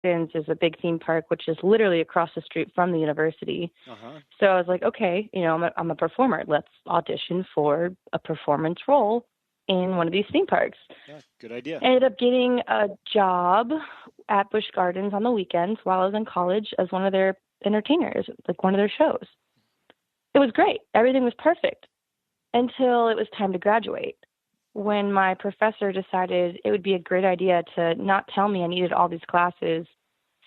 Gardens is a big theme park, which is literally across the street from the university. Uh-huh. So I was like, okay, I'm a performer. Let's audition for a performance role in one of these theme parks. Yeah, good idea. I ended up getting a job at Busch Gardens on the weekends while I was in college as one of their entertainers, like one of their shows. It was great. Everything was perfect until it was time to graduate, when my professor decided it would be a great idea to not tell me I needed all these classes,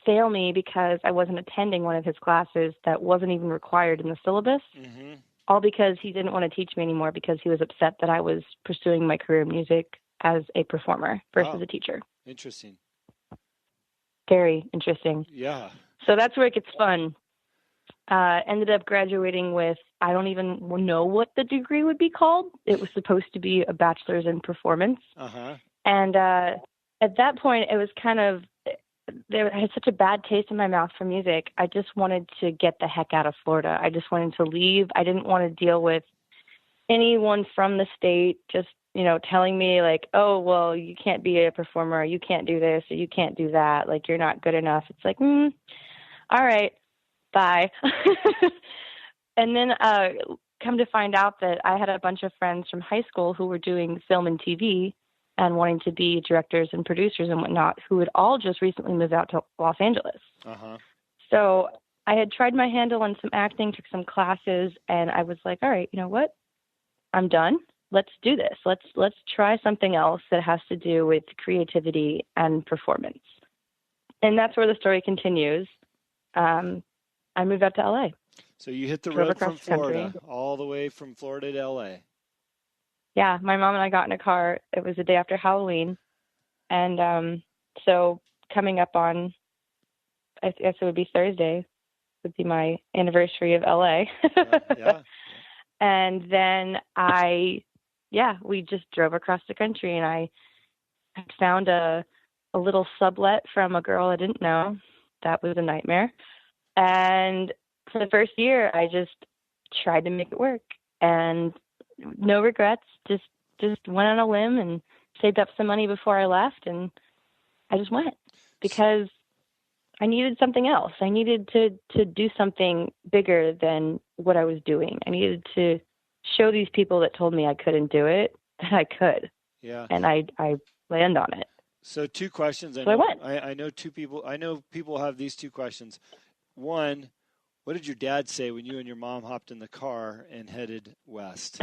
fail me because I wasn't attending one of his classes that wasn't even required in the syllabus, Mm-hmm. all because he didn't want to teach me anymore because he was upset that I was pursuing my career in music as a performer versus Wow. a teacher. Interesting. Very interesting. Yeah. So that's where it gets fun. Ended up graduating with, I don't even know what the degree would be called. It was supposed to be a bachelor's in performance. Uh-huh. And at that point, it was kind of, I had such a bad taste in my mouth for music. I just wanted to get the heck out of Florida. I just wanted to leave. I didn't want to deal with anyone from the state just, telling me like, oh, well, you can't be a performer, or you can't do this, or you can't do that. Like, you're not good enough. It's like, all right, bye. And then come to find out that I had a bunch of friends from high school who were doing film and TV and wanting to be directors and producers and whatnot, who had all just recently moved out to Los Angeles. Uh-huh. So I had tried my handle on some acting, took some classes, and I was like, all right, you know what? I'm done. Let's do this. Let's try something else that has to do with creativity and performance. And that's where the story continues. I moved out to LA. So you hit the Drove road from across the country. Florida, all the way from Florida to LA. Yeah, my mom and I got in a car. It was the day after Halloween. And so coming up on, I guess it would be Thursday, would be my anniversary of LA. Yeah. And then we just drove across the country, and I found a little sublet from a girl I didn't know. That was a nightmare. And for the first year, I just tried to make it work, and no regrets. Just went on a limb and saved up some money before I left, and I just went because I needed something else. I needed to do something bigger than what I was doing. I needed to show these people that told me I couldn't do it that I could. Yeah. And I land on it. So 2 questions. I went. I know people have these 2 questions. One, what did your dad say when you and your mom hopped in the car and headed west?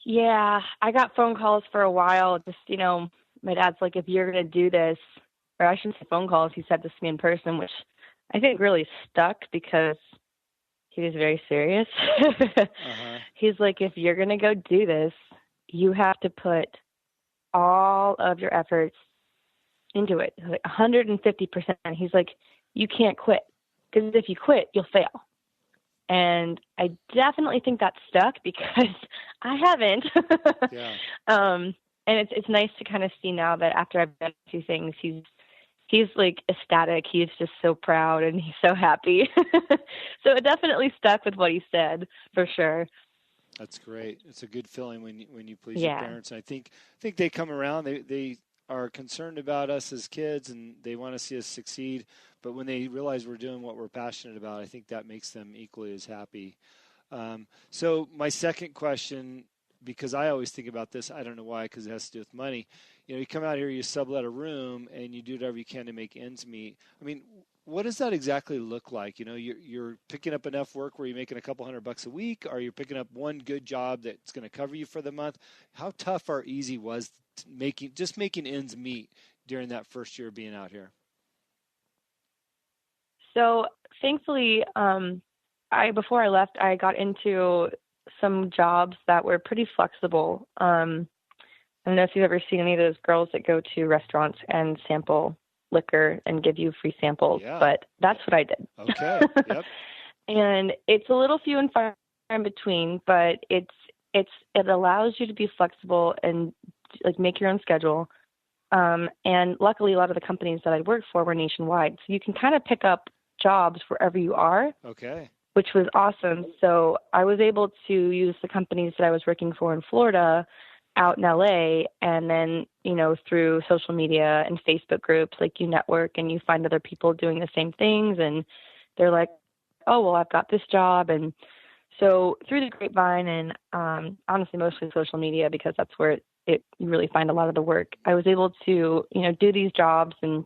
Yeah, I got phone calls for a while. Just, my dad's like, if you're going to do this, or I shouldn't say phone calls, he said this to me in person, which I think really stuck because he was very serious. Uh-huh. He's like, if you're going to go do this, you have to put all of your efforts into it, like 150%. He's like, you can't quit, because if you quit, you'll fail. And I definitely think that stuck because I haven't. Yeah. And it's nice to kind of see now that after I've done a few things, he's like ecstatic. He's just so proud and he's so happy. So it definitely stuck with what he said, for sure. That's great. It's a good feeling when you please Yeah. your parents. And I think they come around. They are concerned about us as kids and they want to see us succeed. But when they realize we're doing what we're passionate about, I think that makes them equally as happy. So my second question, because I always think about this, I don't know why, because it has to do with money. You come out here, you sublet a room, and you do whatever you can to make ends meet. I mean, what does that exactly look like? You're picking up enough work where you're making a couple $100 a week, or you're picking up one good job that's going to cover you for the month. How tough or easy was making ends meet during that first year of being out here? So thankfully, before I left, I got into some jobs that were pretty flexible. I don't know if you've ever seen any of those girls that go to restaurants and sample liquor and give you free samples, but that's what I did. Okay. Yep. And it's a little few and far in between, but it allows you to be flexible and like make your own schedule. And luckily, a lot of the companies that I worked for were nationwide, so you can kind of pick up jobs wherever you are. Okay. Which was awesome. So I was able to use the companies that I was working for in Florida out in LA, and then, through social media and Facebook groups, like, you network and you find other people doing the same things, and they're like, oh, well, I've got this job. And so through the grapevine and honestly mostly social media, because that's where you really find a lot of the work, I was able to, do these jobs and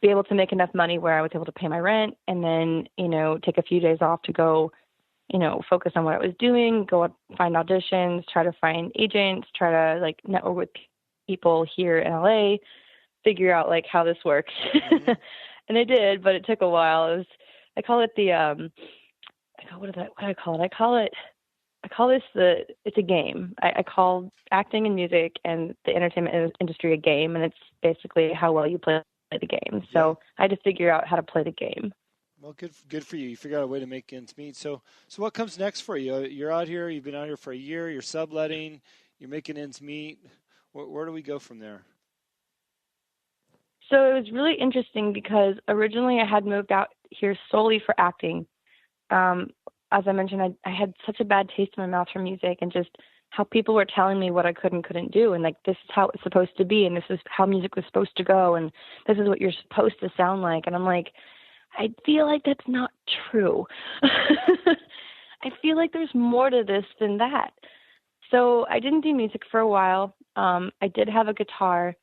be able to make enough money where I was able to pay my rent, and then, take a few days off to go, focus on what I was doing, go up, find auditions, try to find agents, try to like network with people here in LA, figure out like how this works. Mm-hmm. And I did, but it took a while. I call it the, what do I call it? I call this it's a game. I call acting and music and the entertainment industry a game, and it's basically how well you play the game. So I had to figure out how to play the game. Well, good for you. You figured out a way to make ends meet. So what comes next for you? You're out here. You've been out here for a year. You're subletting. You're making ends meet. Where do we go from there? So it was really interesting because originally I had moved out here solely for acting. As I mentioned, I had such a bad taste in my mouth for music, and just how people were telling me what I could and couldn't do, and like, this is how it's supposed to be, and this is how music was supposed to go, and this is what you're supposed to sound like. And I'm like, I feel like that's not true. I feel like there's more to this than that. So I didn't do music for a while. I did have a guitar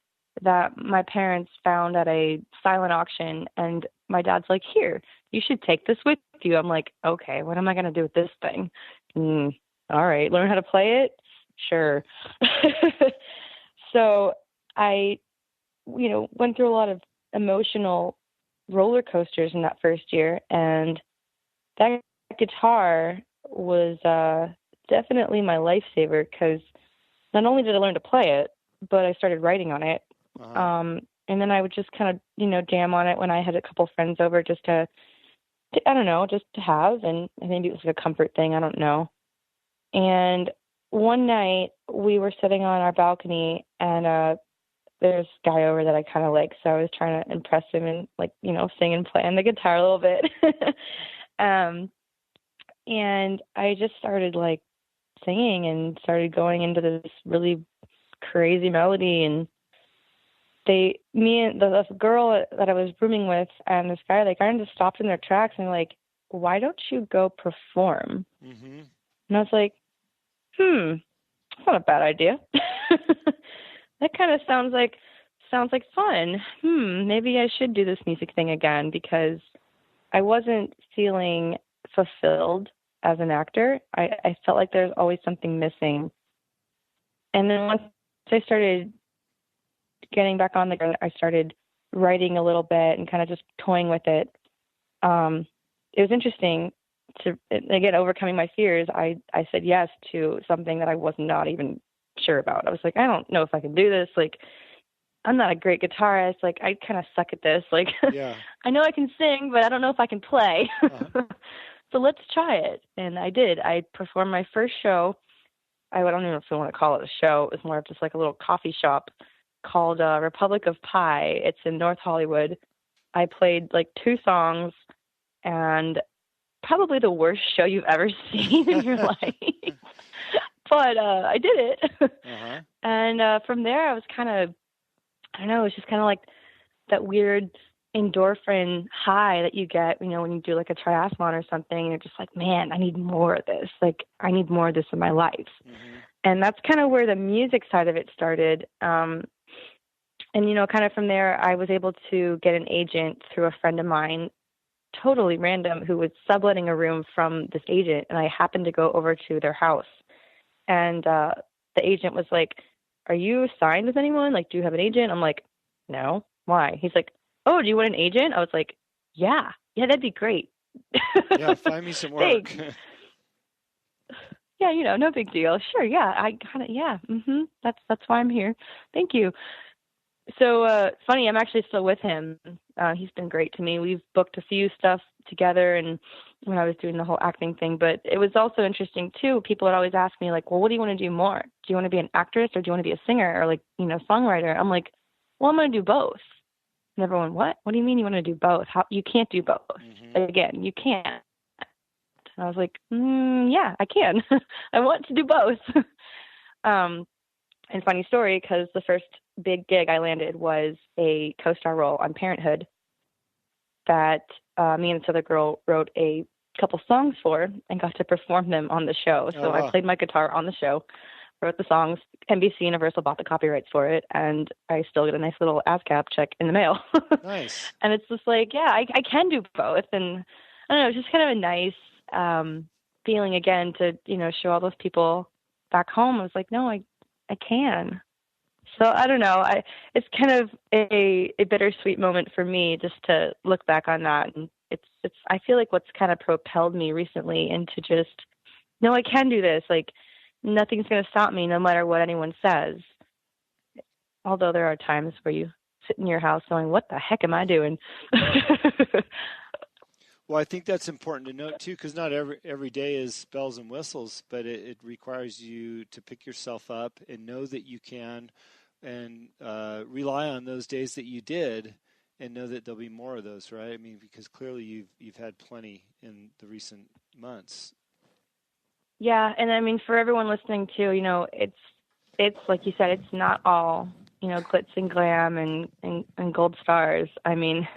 that my parents found at a silent auction, and my dad's like, here, you should take this with you. I'm like, okay, what am I going to do with this thing? All right, learn how to play it? Sure. So I, went through a lot of emotional roller coasters in that first year, and that guitar was definitely my lifesaver, because not only did I learn to play it, but I started writing on it. Uh-huh. And then I would just kind of, jam on it when I had a couple friends over, just to I don't know, just to have, and maybe it was like a comfort thing, I don't know. And one night we were sitting on our balcony, and there's a guy over that I kind of like, so I was trying to impress him and, like, sing and play on the guitar a little bit. And I just started like singing and started going into this really crazy melody, and me and the girl that I was rooming with and this guy, like, kind of just stopped in their tracks and like, why don't you go perform? Mm-hmm. And I was like, that's not a bad idea. That kind of sounds like fun. Maybe I should do this music thing again, because I wasn't feeling fulfilled as an actor. I felt like there's always something missing. And then once I started getting back on the ground, I started writing a little bit and kind of just toying with it. It was interesting to, again, overcoming my fears. I said yes to something that I was not even sure about. I was like, I don't know if I can do this. Like, I'm not a great guitarist. Like, I kind of suck at this. Like, yeah. I know I can sing, but I don't know if I can play. Uh-huh. So let's try it. And I did. I performed my first show. I don't even know if I want to call it a show. It was more of just like a little coffee shop called Republic of Pie. It's in North Hollywood. I played like 2 songs, and probably the worst show you've ever seen in your life. But I did it. Uh-huh. And from there, I was kind of, I don't know, it was just kind of like that weird endorphin high that you get, when you do like a triathlon or something, and you're just like, man, I need more of this. Like, I need more of this in my life. Mm-hmm. And that's kind of where the music side of it started. And, kind of from there, I was able to get an agent through a friend of mine, totally random, who was subletting a room from this agent. And I happened to go over to their house. And the agent was like, are you signed with anyone? Like, do you have an agent? I'm like, no. Why? He's like, oh, do you want an agent? I was like, yeah, that'd be great. Yeah, find me some work. Yeah, no big deal. Sure, yeah, I kind of, yeah, that's why I'm here. Thank you. So funny, I'm actually still with him. He's been great to me. We've booked a few stuff together, and when I was doing the whole acting thing. But it was also interesting too. People would always ask me like, well, what do you want to do more? Do you want to be an actress, or do you want to be a singer, or like, songwriter? I'm like, well, I'm going to do both. And everyone, what? What do you mean you want to do both? How, you can't do both. Mm-hmm. Again, you can't. And I was like, yeah, I can. I want to do both. And funny story, because the first big gig I landed was a co-star role on Parenthood that me and this other girl wrote a couple songs for and got to perform them on the show. Oh, So I wow. played my guitar on the show, wrote the songs. NBC Universal bought the copyrights for it, and I still get a nice little ASCAP check in the mail. Nice. And it's just like, yeah, I can do both. And I don't know, it's just kind of a nice feeling again to, show all those people back home. I was like, no, I can. So I don't know. It's kind of a bittersweet moment for me just to look back on that, and it's. I feel like what's kind of propelled me recently into just, no, I can do this. Like nothing's going to stop me, no matter what anyone says. Although there are times where you sit in your house going, "What the heck am I doing?" Well, I think that's important to note too, because not every day is bells and whistles, but it requires you to pick yourself up and know that you can, and rely on those days that you did, and know that there'll be more of those, right? I mean, because clearly you've had plenty in the recent months. Yeah, and I mean for everyone listening too, it's like you said, it's not all glitz and glam and gold stars. I mean,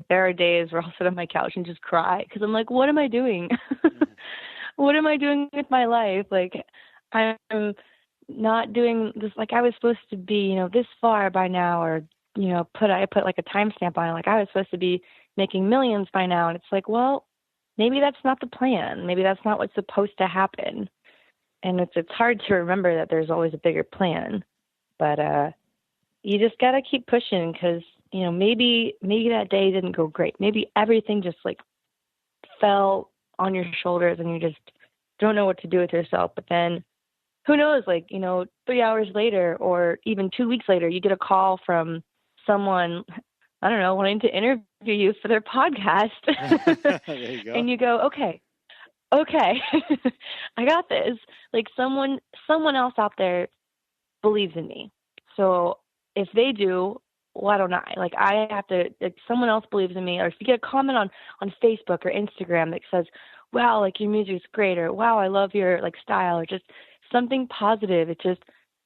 there are days where I'll sit on my couch and just cry because I'm like, what am I doing? Mm-hmm. What am I doing with my life? Like, I'm not doing this. Like, I was supposed to be, this far by now, or I put like a timestamp on it. Like, I was supposed to be making millions by now, and it's like, well, maybe that's not the plan. Maybe that's not what's supposed to happen. And it's hard to remember that there's always a bigger plan, but you just gotta keep pushing because maybe that day didn't go great. Maybe everything just like fell on your shoulders and you just don't know what to do with yourself. But then who knows, like, 3 hours later or even 2 weeks later, you get a call from someone, I don't know, wanting to interview you for their podcast. There you go. And you go, okay, I got this. Like someone else out there believes in me. So if they do, why don't I? Like I have to, like someone else believes in me. Or if you get a comment on Facebook or Instagram that says, wow, like your music's great, or wow, I love your like style, or just something positive.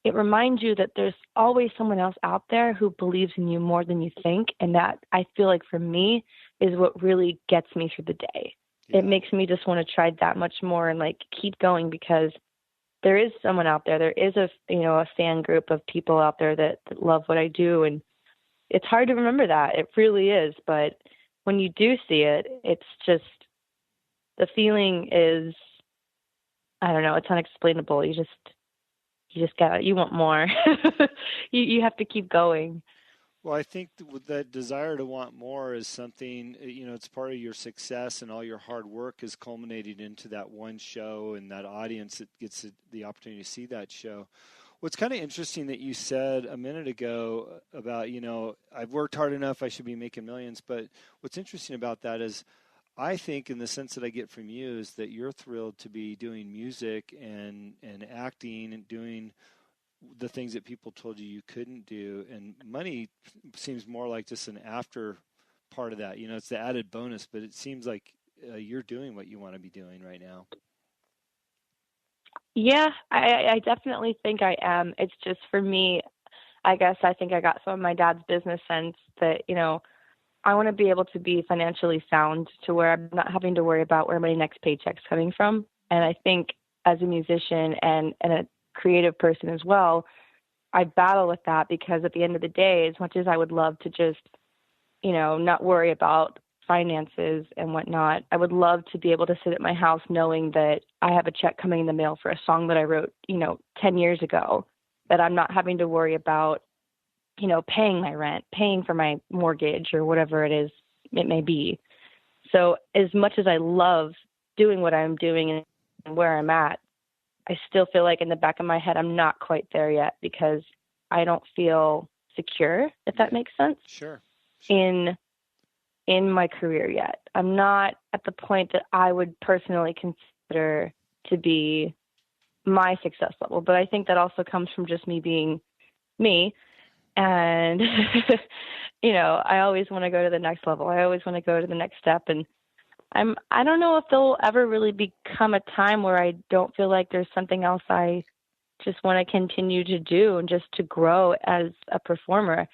It reminds you that there's always someone else out there who believes in you more than you think. And that, I feel like for me, is what really gets me through the day. Yeah. It makes me just want to try that much more and like keep going because there is someone out there. There is a fan group of people out there that love what I do. And it's hard to remember that. It really is. But when you do see it, it's just, the feeling is, I don't know, it's unexplainable. You want more. You have to keep going. Well, I think with that desire to want more is something, it's part of your success, and all your hard work is culminated into that one show and that audience that gets the opportunity to see that show. What's kind of interesting that you said a minute ago about, I've worked hard enough, I should be making millions. But what's interesting about that is I think in the sense that I get from you is that you're thrilled to be doing music and acting and doing the things that people told you couldn't do, and money seems more like just an after part of that. It's the added bonus, but it seems like you're doing what you want to be doing right now. Yeah, I definitely think I am. It's just for me, I guess I think I got some of my dad's business sense that, I want to be able to be financially sound to where I'm not having to worry about where my next paycheck's coming from. And I think as a musician and a creative person as well, I battle with that because at the end of the day, as much as I would love to just, not worry about finances and whatnot, I would love to be able to sit at my house knowing that I have a check coming in the mail for a song that I wrote, 10 years ago, that I'm not having to worry about, paying my rent, paying for my mortgage or whatever it may be. So as much as I love doing what I'm doing and where I'm at, I still feel like in the back of my head, I'm not quite there yet because I don't feel secure, if that makes sense. Sure. In my career yet. I'm not at the point that I would personally consider to be my success level, but I think that also comes from just me being me. And, I always want to go to the next level. I always want to go to the next step. And I don't know if there'll ever really become a time where I don't feel like there's something else I just want to continue to do and just to grow as a performer.